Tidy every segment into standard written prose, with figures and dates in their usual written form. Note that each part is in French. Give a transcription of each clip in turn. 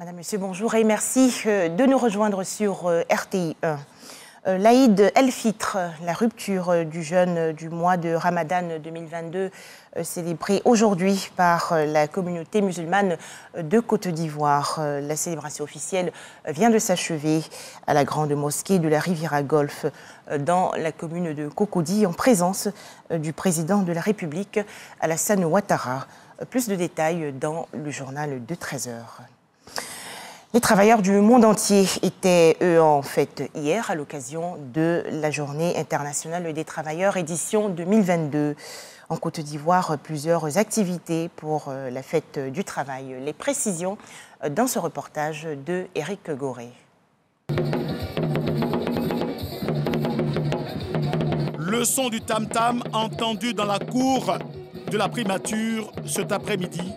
Madame, Monsieur, bonjour et merci de nous rejoindre sur RTI 1. L'Aïd el-Fitr, la rupture du jeûne du mois de Ramadan 2022, célébrée aujourd'hui par la communauté musulmane de Côte d'Ivoire. La célébration officielle vient de s'achever à la grande mosquée de la Riviera Golf dans la commune de Cocody en présence du président de la République, Alassane Ouattara. Plus de détails dans le journal de 13 h. Les travailleurs du monde entier étaient, eux, en fête hier à l'occasion de la Journée internationale des travailleurs, édition 2022. En Côte d'Ivoire, plusieurs activités pour la fête du travail. Les précisions dans ce reportage de Éric Goré. Le son du tam-tam entendu dans la cour de la primature cet après-midi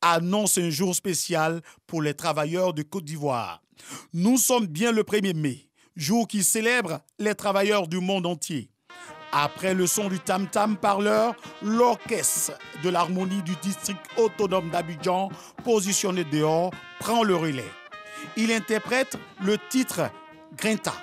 annonce un jour spécial pour les travailleurs de Côte d'Ivoire. Nous sommes bien le 1er mai, jour qui célèbre les travailleurs du monde entier. Après le son du tam-tam parleur, l'orchestre de l'harmonie du district autonome d'Abidjan, positionné dehors, prend le relais. Il interprète le titre Grinta.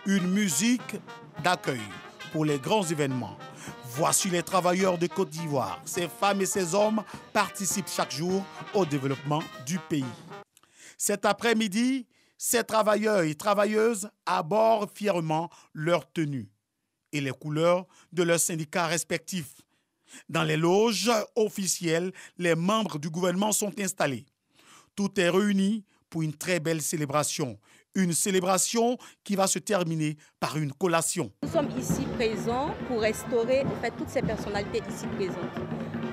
Une musique d'accueil pour les grands événements. Voici les travailleurs de Côte d'Ivoire. Ces femmes et ces hommes participent chaque jour au développement du pays. Cet après-midi, ces travailleurs et travailleuses abordent fièrement leur tenue et les couleurs de leurs syndicats respectifs. Dans les loges officielles, les membres du gouvernement sont installés. Tout est réuni pour une très belle célébration. Une célébration qui va se terminer par une collation. Nous sommes ici présents pour restaurer en fait, toutes ces personnalités ici présentes.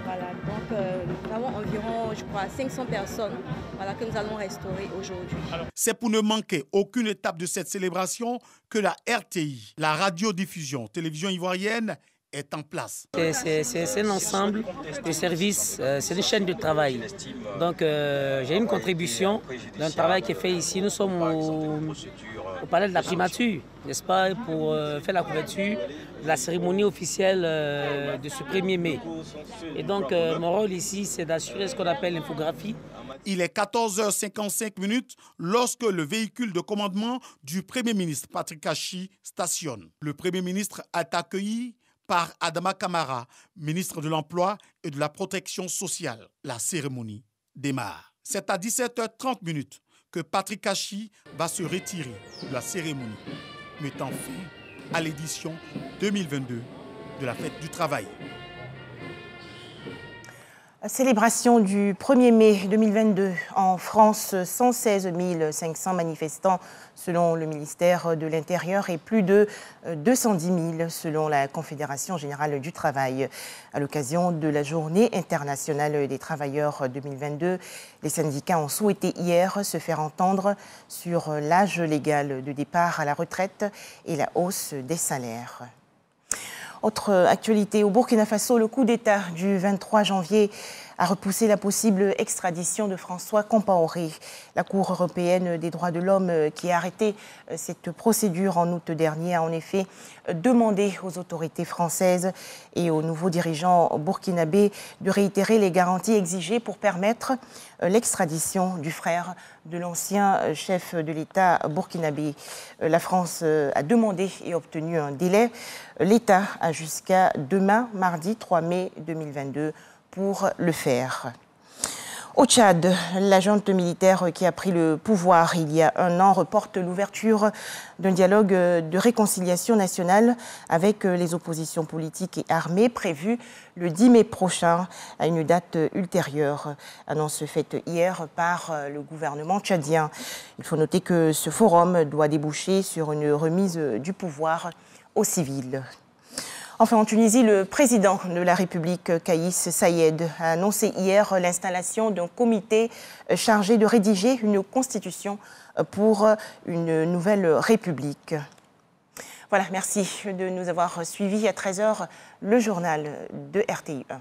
Voilà, donc nous avons environ, je crois, 500 personnes que nous allons restaurer aujourd'hui. C'est pour ne manquer aucune étape de cette célébration que la RTI, la radiodiffusion télévision ivoirienne, est en place. C'est un ensemble de services, c'est une chaîne de travail. Donc j'ai une contribution d'un travail qui est fait ici. Nous sommes au palais de la primature, n'est-ce pas, pour faire la couverture de la cérémonie officielle de ce 1er mai. Et donc mon rôle ici, c'est d'assurer ce qu'on appelle l'infographie. Il est 14h55 lorsque le véhicule de commandement du Premier ministre Patrick Achi stationne. Le Premier ministre est accueilli par Adama Kamara, ministre de l'Emploi et de la Protection sociale. La cérémonie démarre. C'est à 17h30 que Patrick Achi va se retirer de la cérémonie, mettant fin à l'édition 2022 de la Fête du Travail. Célébration du 1er mai 2022. En France, 116 500 manifestants selon le ministère de l'Intérieur et plus de 210 000 selon la Confédération générale du travail. À l'occasion de la Journée internationale des travailleurs 2022, les syndicats ont souhaité hier se faire entendre sur l'âge légal de départ à la retraite et la hausse des salaires. Autre actualité, au Burkina Faso, le coup d'État du 23 janvier a repoussé la possible extradition de François Compaoré. La Cour européenne des droits de l'homme qui a arrêté cette procédure en août dernier a en effet demandé aux autorités françaises et aux nouveaux dirigeants burkinabés de réitérer les garanties exigées pour permettre l'extradition du frère de l'ancien chef de l'État burkinabé. La France a demandé et obtenu un délai. L'État a jusqu'à demain, mardi 3 mai 2022, pour le faire. Au Tchad, la junte militaire qui a pris le pouvoir il y a un an reporte l'ouverture d'un dialogue de réconciliation nationale avec les oppositions politiques et armées prévu le 10 mai prochain à une date ultérieure. Annonce faite hier par le gouvernement tchadien. Il faut noter que ce forum doit déboucher sur une remise du pouvoir aux civils. Enfin, en Tunisie, le président de la République, Kais Saied, a annoncé hier l'installation d'un comité chargé de rédiger une constitution pour une nouvelle république. Voilà, merci de nous avoir suivis à 13 h, le journal de RTI 1.